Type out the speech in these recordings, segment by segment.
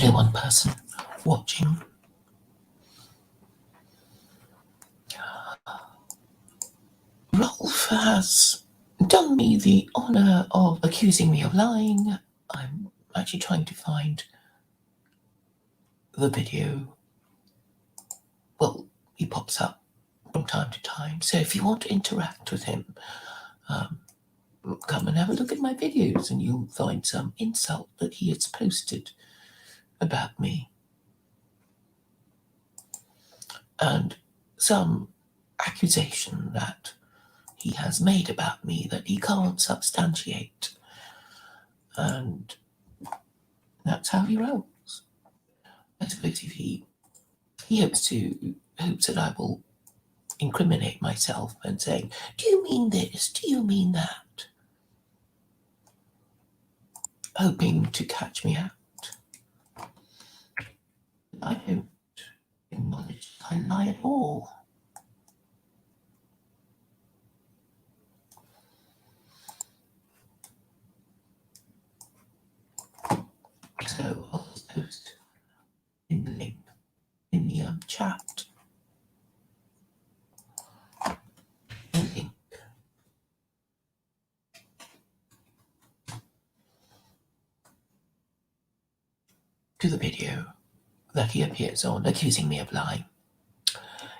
Hello, one person watching. Rolf has done me the honour of accusing me of lying. I'm actually trying to find the video. Well, he pops up from time to time, so if you want to interact with him, come and have a look at my videos and you'll find some insult that he has posted about me. And some accusation that he has made about me that he can't substantiate. And that's how he rolls. I suppose if he hopes that I will incriminate myself and saying, do you mean this? Do you mean that? Hoping to catch me out. I don't acknowledge I lie at all. So I'll post in the link in the chat. A link to the video that he appears on accusing me of lying.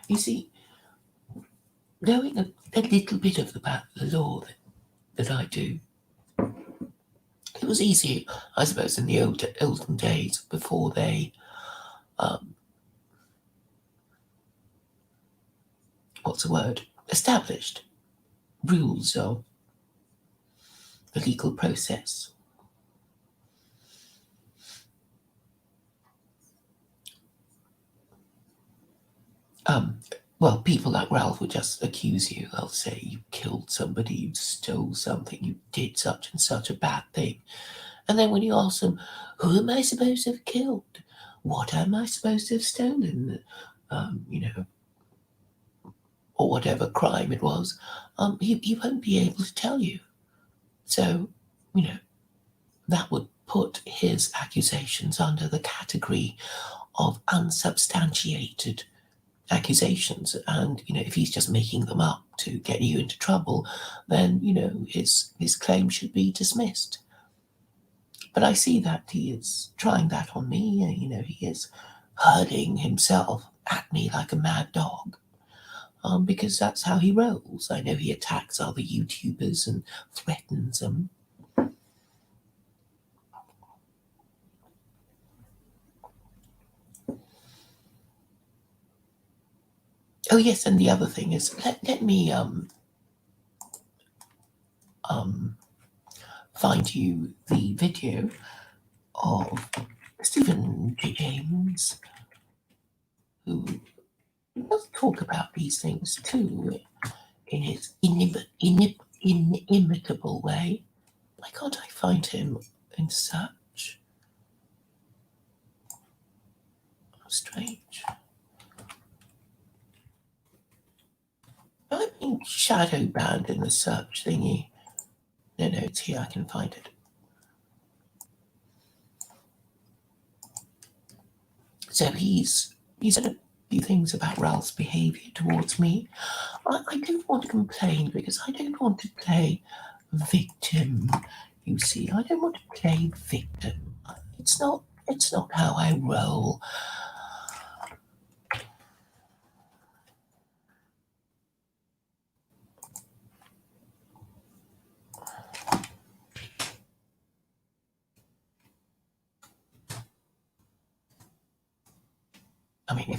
You see, knowing a little bit of the law that I do, it was easy, I suppose, in the olden days before they, established rules of the legal process. Well, people like Ralph would just accuse you. They'll say you killed somebody, you stole something, you did such and such a bad thing. And then when you ask them, who am I supposed to have killed? What am I supposed to have stolen? Or whatever crime it was, he won't be able to tell you. So, that would put his accusations under the category of unsubstantiated accusations. And, if he's just making them up to get you into trouble, then, his claim should be dismissed. But I see that he is trying that on me. He is hurling himself at me like a mad dog. Because that's how he rolls. I know he attacks other YouTubers and threatens them. Oh yes, and the other thing is, let me find you the video of Stephen James, who does talk about these things too, in his inimitable way. Why can't I find him in search? How strange. I've been shadow banned in the search thingy. No, it's here, I can find it. So he's said a few things about Ralph's behaviour towards me. I don't want to complain because I don't want to play victim. You see, I don't want to play victim. It's not how I roll. I mean,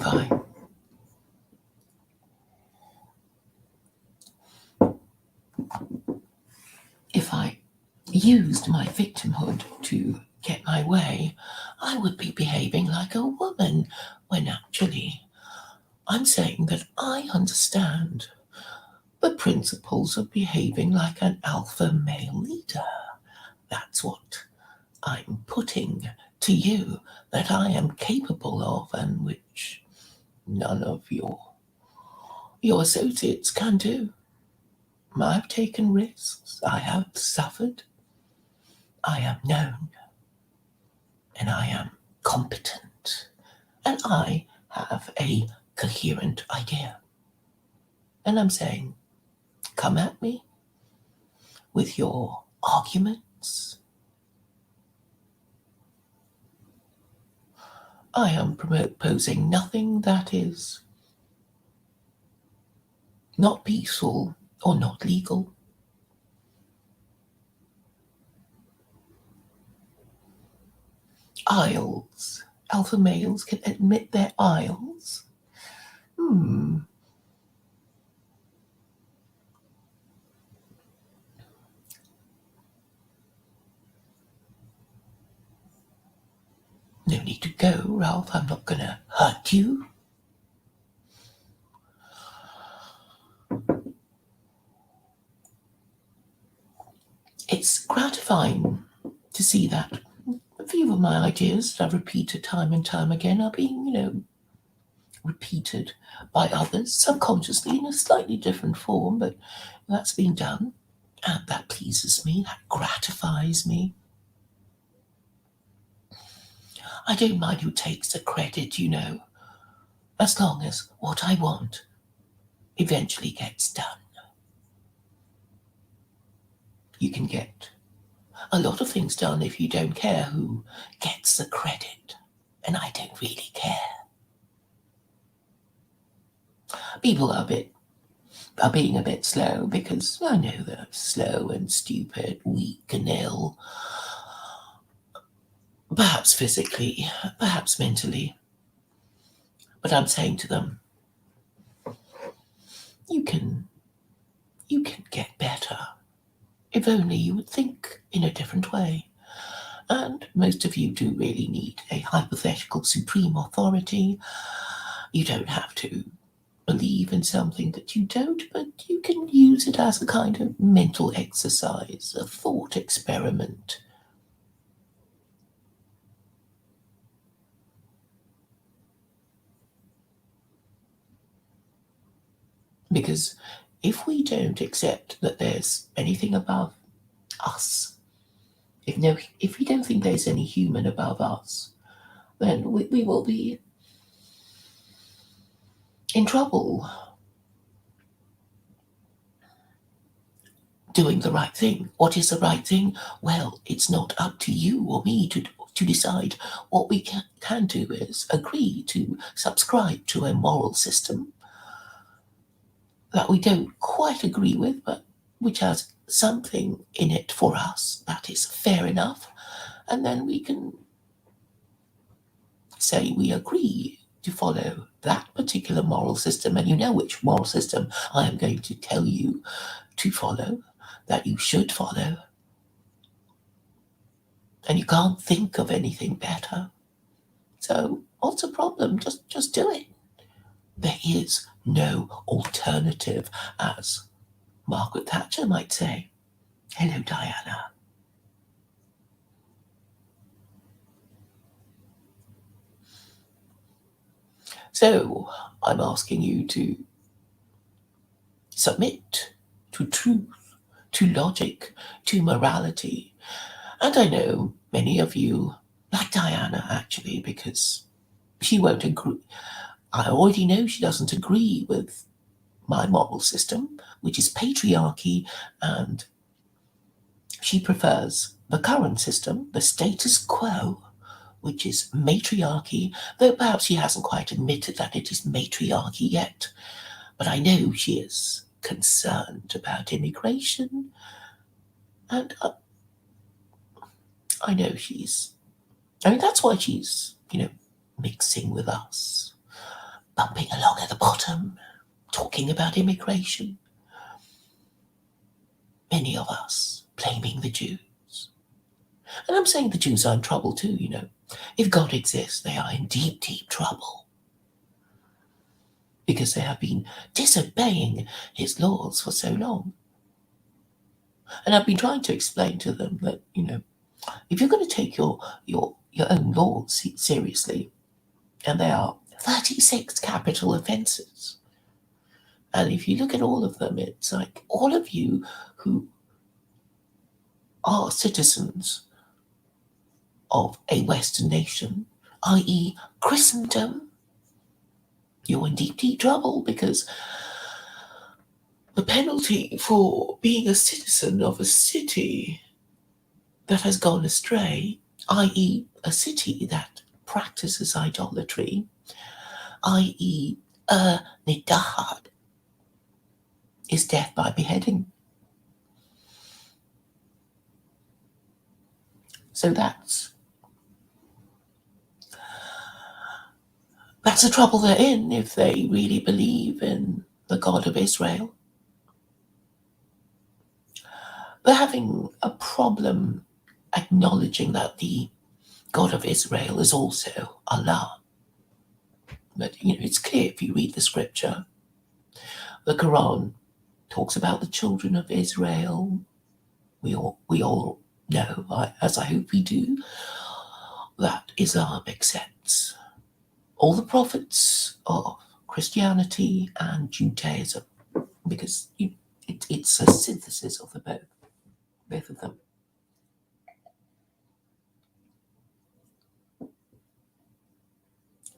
if I used my victimhood to get my way, I would be behaving like a woman, when actually I'm saying that I understand the principles of behaving like an alpha male leader. That's what I'm putting to you that I am capable of, and which none of your associates can do. I've taken risks, I have suffered, I am known, and I am competent, and I have a coherent idea. And I'm saying, come at me with your arguments. I am proposing nothing that is not peaceful or not legal. Aisles. Alpha males can admit their aisles. Hmm. No need to go, Ralph. I'm not gonna hurt you. It's gratifying to see that a few of my ideas that I've repeated time and time again are being, repeated by others subconsciously in a slightly different form, but that's being done. And that pleases me, that gratifies me. I don't mind who takes the credit, as long as what I want eventually gets done. You can get a lot of things done if you don't care who gets the credit, and I don't really care. People are being a bit slow because I know they're slow and stupid, weak and ill. Perhaps physically, perhaps mentally. But I'm saying to them, you can get better. If only you would think in a different way. And most of you do really need a hypothetical supreme authority. You don't have to believe in something that you don't, but you can use it as a kind of mental exercise, a thought experiment. Because if we don't accept that there's anything above us, if we don't think there's any human above us, then we will be in trouble doing the right thing. What is the right thing? Well, it's not up to you or me to decide. What we can do is agree to subscribe to a moral system that we don't quite agree with, but which has something in it for us that is fair enough. And then we can say we agree to follow that particular moral system. And you know which moral system I am going to tell you to follow, that you should follow. And you can't think of anything better. So what's the problem? Just do it. There is no alternative, as Margaret Thatcher might say. Hello, Diana. So I'm asking you to submit to truth, to logic, to morality. And I know many of you, like Diana actually, because she won't agree. I already know she doesn't agree with my moral system, which is patriarchy, and she prefers the current system, the status quo, which is matriarchy, though perhaps she hasn't quite admitted that it is matriarchy yet. But I know she is concerned about immigration, and I know that's why she's, mixing with us, bumping along at the bottom, talking about immigration. Many of us blaming the Jews. And I'm saying the Jews are in trouble too, If God exists, they are in deep, deep trouble. Because they have been disobeying his laws for so long. And I've been trying to explain to them that, if you're going to take your own laws seriously, and there are 36 capital offences, and if you look at all of them, it's like all of you who are citizens of a Western nation i.e., Christendom, you're in deep, deep trouble, because the penalty for being a citizen of a city that has gone astray, i.e., a city that practices idolatry, i.e., a nidahad, is death by beheading. So that's the trouble they're in if they really believe in the God of Israel. They're having a problem acknowledging that the God of Israel is also Allah. But it's clear if you read the scripture. The Quran talks about the children of Israel. We all know, as I hope we do, that Islam accepts all the prophets of Christianity and Judaism, because it's a synthesis of the both of them.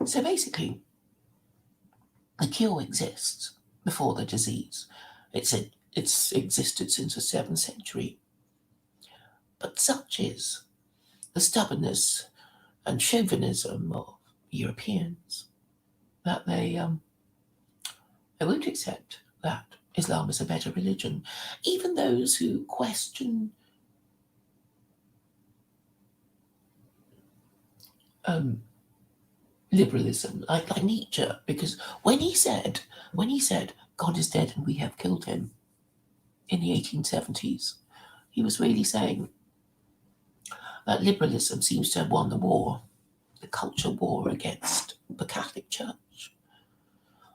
So basically, the cure exists before the disease. It's existed since the 7th century. But such is the stubbornness and chauvinism of Europeans that they won't accept that Islam is a better religion. Even those who question liberalism, like Nietzsche, because when he said God is dead and we have killed him in the 1870s, he was really saying that liberalism seems to have won the war, the culture war against the Catholic Church.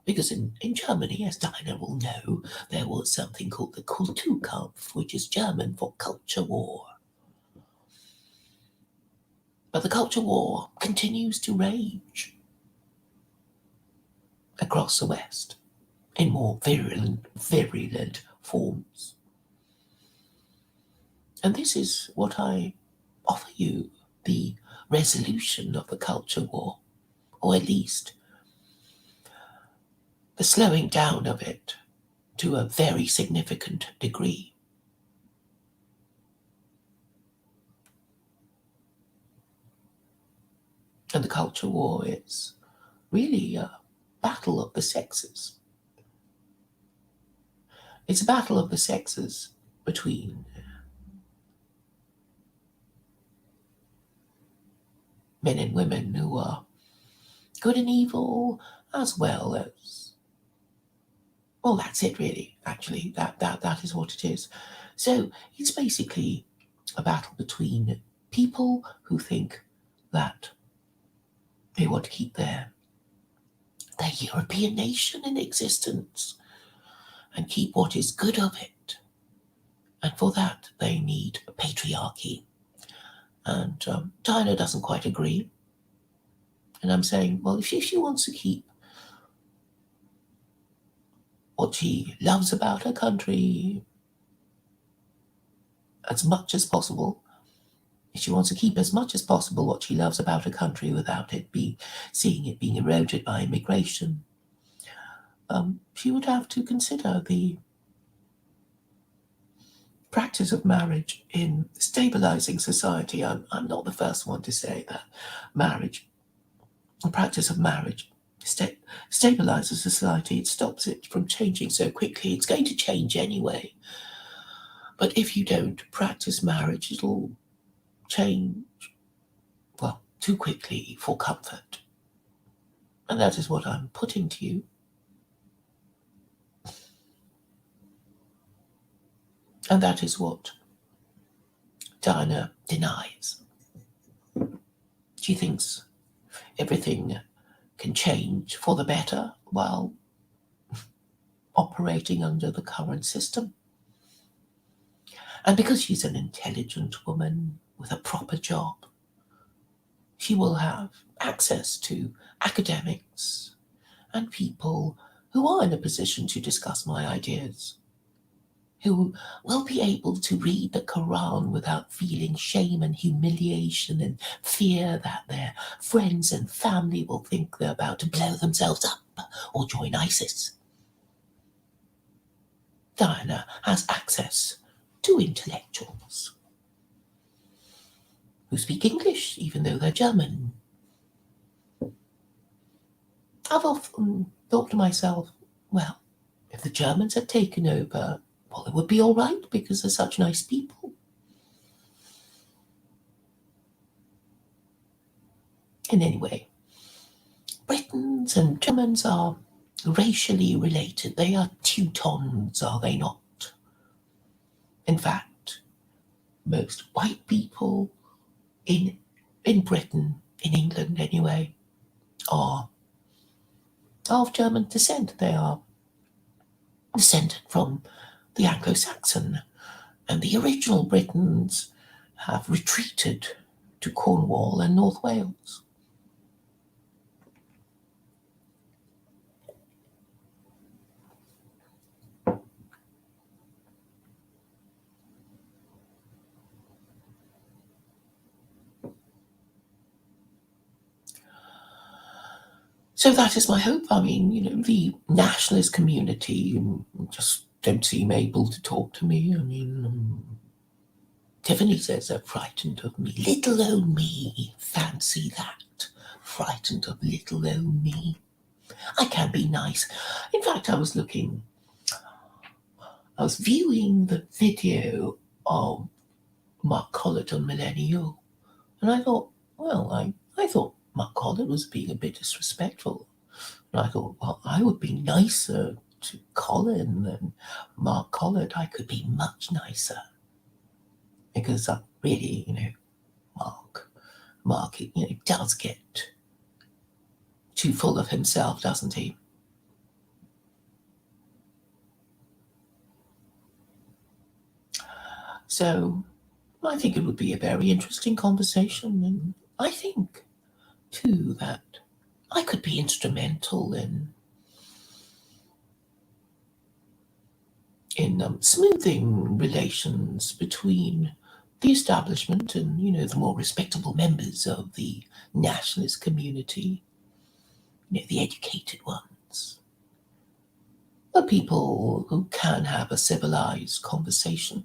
Because in Germany, as Dinah will know, there was something called the Kulturkampf, which is German for culture war. But the culture war continues to rage across the West in more virulent forms. And this is what I offer you, the resolution of the culture war, or at least the slowing down of it to a very significant degree. And the culture war is really a battle of the sexes. It's a battle of the sexes between men and women who are good and evil, as well as, well, that's it really, actually. That is what it is. So it's basically a battle between people who think that they want to keep their European nation in existence and keep what is good of it. And for that, they need a patriarchy. And Dinah doesn't quite agree. And I'm saying, well, if she wants to keep what she loves about her country as much as possible, if she wants to keep as much as possible what she loves about her country without seeing it being eroded by immigration, she would have to consider the practice of marriage in stabilizing society. I'm not the first one to say that the practice of marriage stabilizes society. It stops it from changing so quickly. It's going to change anyway. But if you don't practice marriage, it'll change, well, too quickly for comfort. And that is what I'm putting to you. And that is what Dinah denies. She thinks everything can change for the better while operating under the current system. And because she's an intelligent woman with a proper job, she will have access to academics and people who are in a position to discuss my ideas, who will be able to read the Quran without feeling shame and humiliation and fear that their friends and family will think they're about to blow themselves up or join ISIS. Diana has access to intellectuals who speak English even though they're German. I've often thought to myself, well, if the Germans had taken over, well, it would be all right because they're such nice people. And anyway, Britons and Germans are racially related. They are Teutons, are they not? In fact, most white people in Britain, in England anyway, are of German descent. They are descended from the Anglo-Saxon, and the original Britons have retreated to Cornwall and North Wales. So that is my hope. I mean, the nationalist community just don't seem able to talk to me. I mean, Tiffany says they're frightened of me. Little old me. Fancy that. Frightened of little old me. I can be nice. In fact, I was viewing the video of Mark Collett on Millennial, and I thought, well, I thought Mark Collett was being a bit disrespectful. And I thought, well, I would be nicer to Colin than Mark Collett. I could be much nicer. Because really, Mark, does get too full of himself, doesn't he? So I think it would be a very interesting conversation, and I think, too, that I could be instrumental in smoothing relations between the establishment and, the more respectable members of the nationalist community, the educated ones, the people who can have a civilized conversation.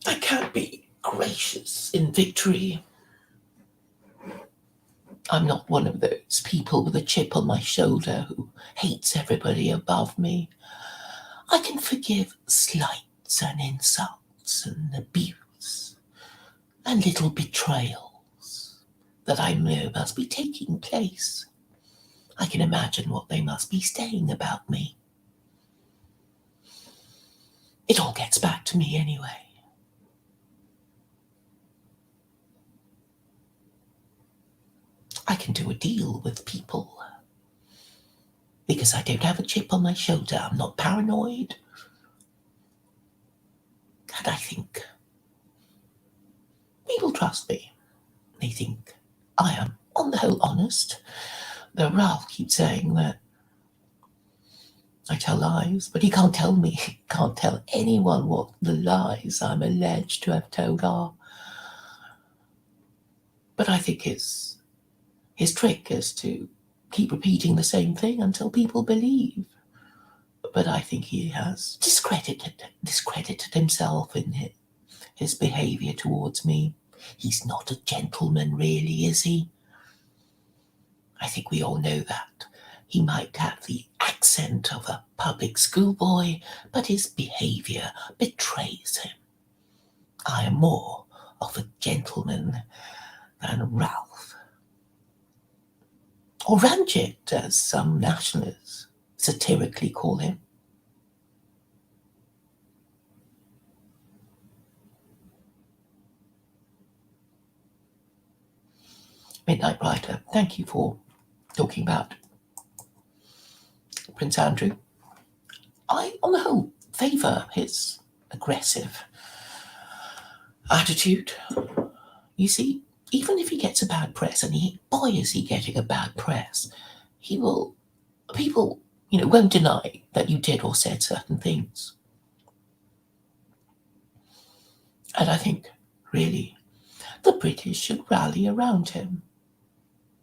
I can't be gracious in victory. I'm not one of those people with a chip on my shoulder who hates everybody above me. I can forgive slights and insults and abuse and little betrayals that I know must be taking place. I can imagine what they must be saying about me. It all gets back to me anyway. I can do a deal with people because I don't have a chip on my shoulder. I'm not paranoid. And I think people trust me. They think I am, on the whole, honest. Though Ralph keeps saying that I tell lies, but he can't tell me, he can't tell anyone what the lies I'm alleged to have told are. But I think his trick is to keep repeating the same thing until people believe. But I think he has discredited himself in his behaviour towards me. He's not a gentleman, really, is he? I think we all know that. He might have the accent of a public schoolboy, but his behaviour betrays him. I am more of a gentleman than Ralph. Or Ranjit, as some nationalists satirically call him. Midnight Rider, thank you for talking about Prince Andrew. I, on the whole, favour his aggressive attitude. You see, even if he gets a bad press, and boy, is he getting a bad press, he will, people, won't deny that you did or said certain things. And I think, really, the British should rally around him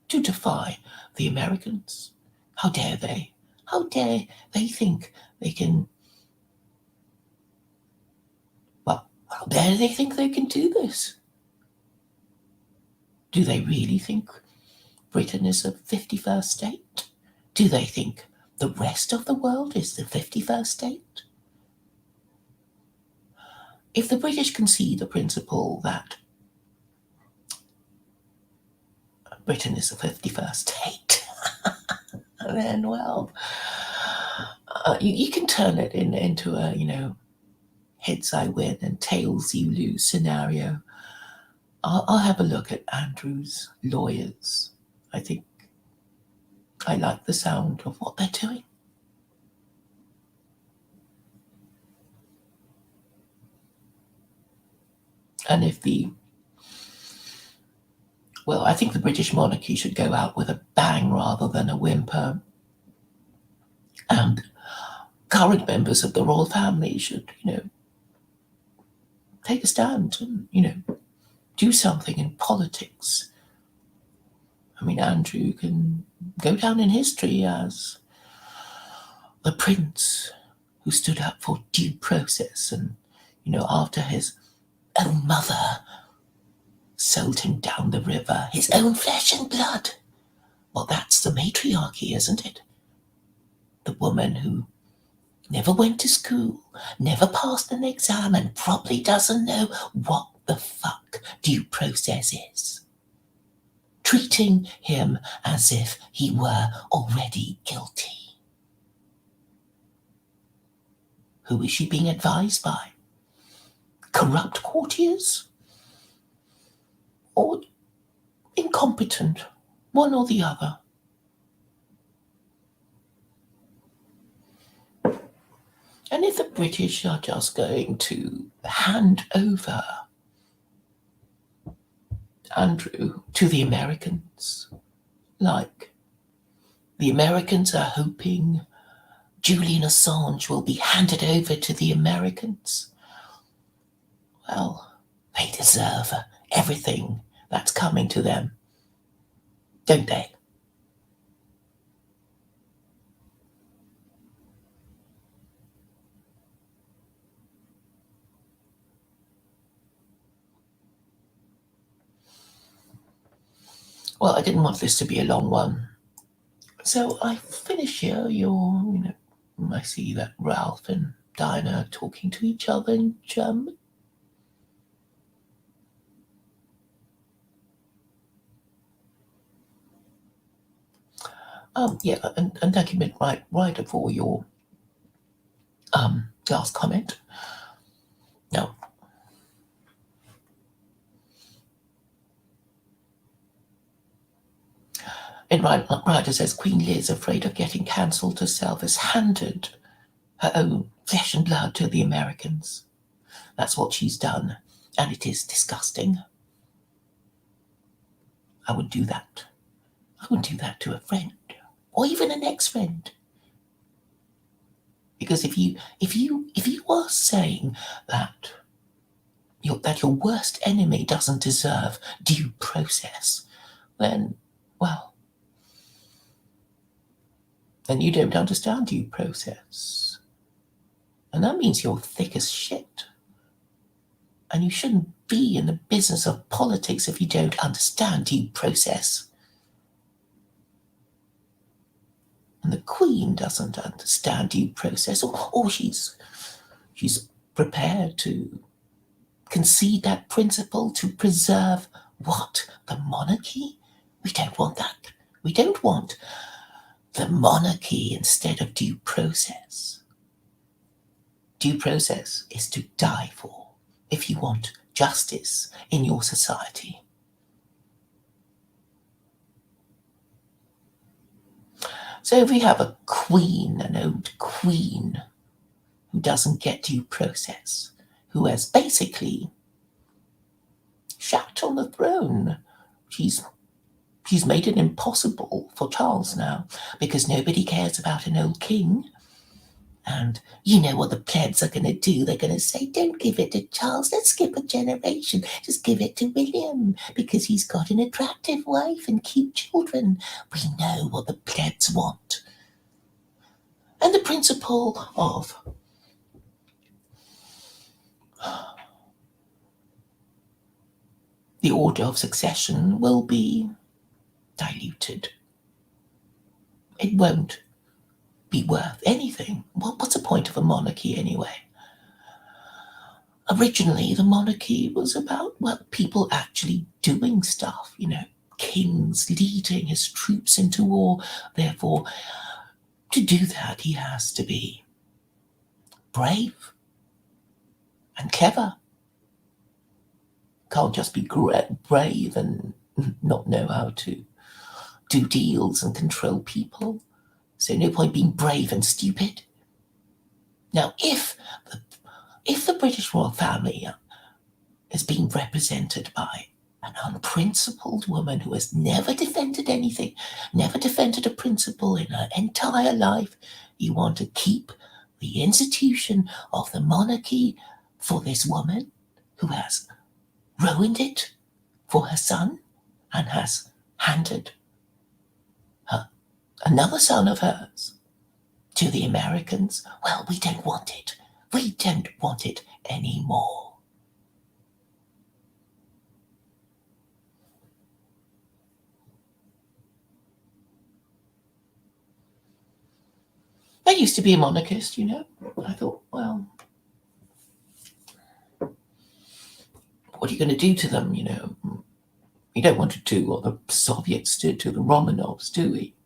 to defy the Americans. How dare they? How dare they think they can, how dare they think they can do this? Do they really think Britain is a 51st state? Do they think the rest of the world is the 51st state? If the British can see the principle that Britain is the 51st state, then, well, you can turn it into a, heads I win and tails you lose scenario. I'll have a look at Andrew's lawyers. I think I like the sound of what they're doing. And I think the British monarchy should go out with a bang rather than a whimper. And current members of the royal family should, take a stand and, do something in politics. I mean, Andrew can go down in history as the prince who stood up for due process and, after his own mother sold him down the river, his own flesh and blood. Well, that's the matriarchy, isn't it? The woman who never went to school, never passed an exam, and probably doesn't know what the fuck due process is. Treating him as if he were already guilty. Who is she being advised by? Corrupt courtiers? Or incompetent? One or the other. And if the British are just going to hand over Andrew to the Americans, like the Americans are hoping Julian Assange will be handed over to the Americans, well, they deserve everything that's coming to them, don't they? Well, I didn't want this to be a long one. So I finish here. I see that Ralph and Dinah are talking to each other in German. Yeah, and thank you, right for your last comment. Now, and Ryder says Queen Liz, afraid of getting cancelled herself, has handed her own flesh and blood to the Americans. That's what she's done, and it is disgusting. I would do that. I would do that to a friend, or even an ex-friend. Because if you are saying that your worst enemy doesn't deserve due process, then, well, then you don't understand due process. And that means you're thick as shit. And you shouldn't be in the business of politics if you don't understand due process. And the Queen doesn't understand due process, or she's prepared to concede that principle to preserve what? The monarchy? We don't want that. We don't want the monarchy instead of due process. Due process is to die for if you want justice in your society. So if we have a queen, an old queen, who doesn't get due process, who has basically shat on the throne she's made it impossible for Charles now, because nobody cares about an old king. And you know what the plebs are going to do? They're going to say, don't give it to Charles, let's skip a generation. Just give it to William, because he's got an attractive wife and cute children. We know what the plebs want. And the principle of the order of succession will be diluted. It won't be worth anything. What's the point of a monarchy anyway? Originally, the monarchy was about, well, people actually doing stuff, kings leading his troops into war. Therefore, to do that, he has to be brave and clever. Can't just be brave and not know how to do deals and control people. So no point being brave and stupid. Now, if the British royal family is being represented by an unprincipled woman who has never defended anything, never defended a principle in her entire life, you want to keep the institution of the monarchy for this woman who has ruined it for her son and has handed another son of hers to the Americans. Well, we don't want it. We don't want it anymore. I used to be a monarchist, I thought, well, what are you going to do to them, We don't want to do what the Soviets did to the Romanovs, do we?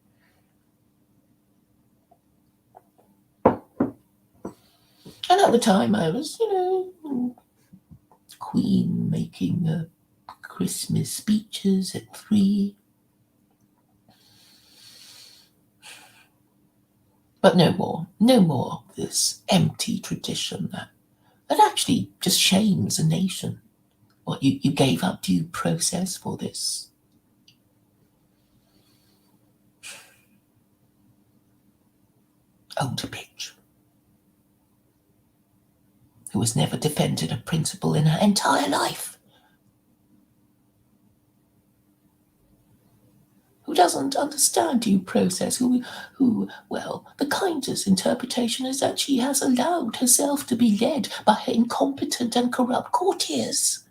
And at the time I was, Queen making Christmas speeches at 3. But no more of this empty tradition that actually just shames a nation. What, you gave up due process for this? Older bitch, who has never defended a principle in her entire life. Who doesn't understand due process, well, the kindest interpretation is that she has allowed herself to be led by her incompetent and corrupt courtiers.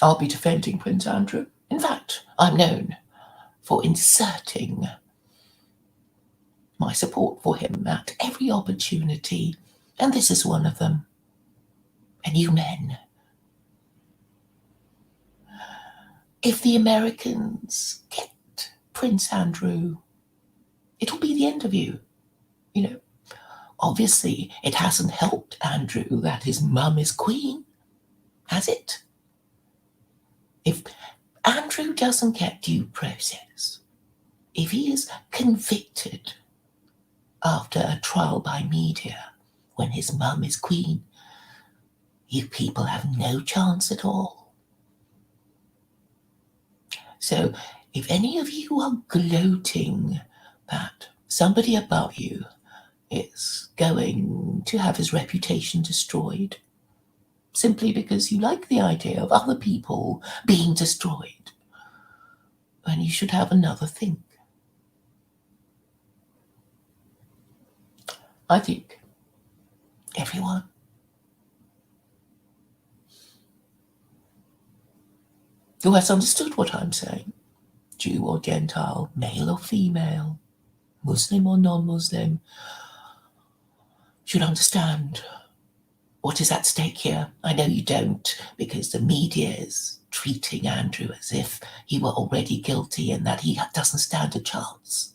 I'll be defending Prince Andrew. In fact, I'm known for inserting my support for him at every opportunity, and this is one of them. And you men, if the Americans get Prince Andrew, it'll be the end of you. Obviously, it hasn't helped Andrew that his mum is queen, has it? If Andrew doesn't get due process, if he is convicted after a trial by media when his mum is queen, you people have no chance at all. So if any of you are gloating that somebody above you is going to have his reputation destroyed, simply because you like the idea of other people being destroyed, then you should have another think. I think everyone who has understood what I'm saying, Jew or Gentile, male or female, Muslim or non-Muslim, should understand what is at stake here. I know you don't, because the media is treating Andrew as if he were already guilty and that he doesn't stand a chance.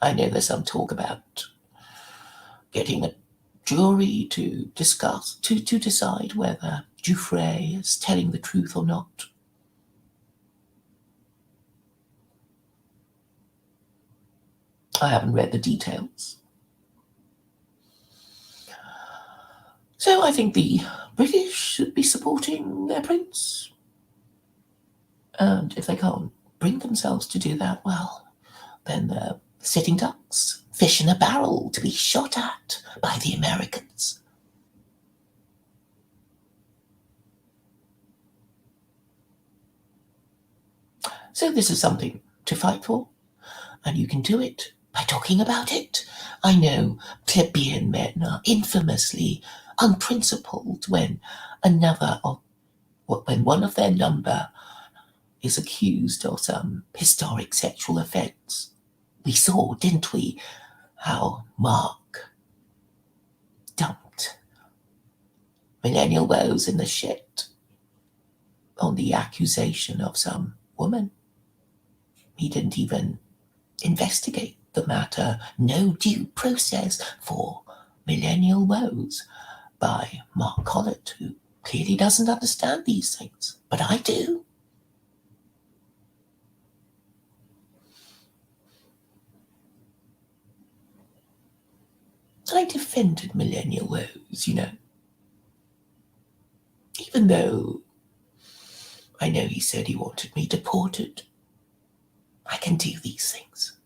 I know there's some talk about getting a jury to discuss, to decide whether Jouffre is telling the truth or not. I haven't read the details. So I think the British should be supporting their prince. And if they can't bring themselves to do that, well, then they're sitting ducks, fish in a barrel to be shot at by the Americans. So this is something to fight for, and you can do it by talking about it. I know plebeian men are infamously unprincipled when when one of their number is accused of some historic sexual offence. We saw, didn't we, how Mark dumped Millennial Woes in the shit on the accusation of some woman. He didn't even investigate the matter. No due process for Millennial Woes by Mark Collett, who clearly doesn't understand these things, but I do. I defended Millennial Woes, even though I know he said he wanted me deported. I can do these things.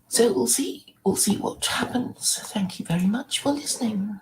So we'll see what happens. Thank you very much for listening.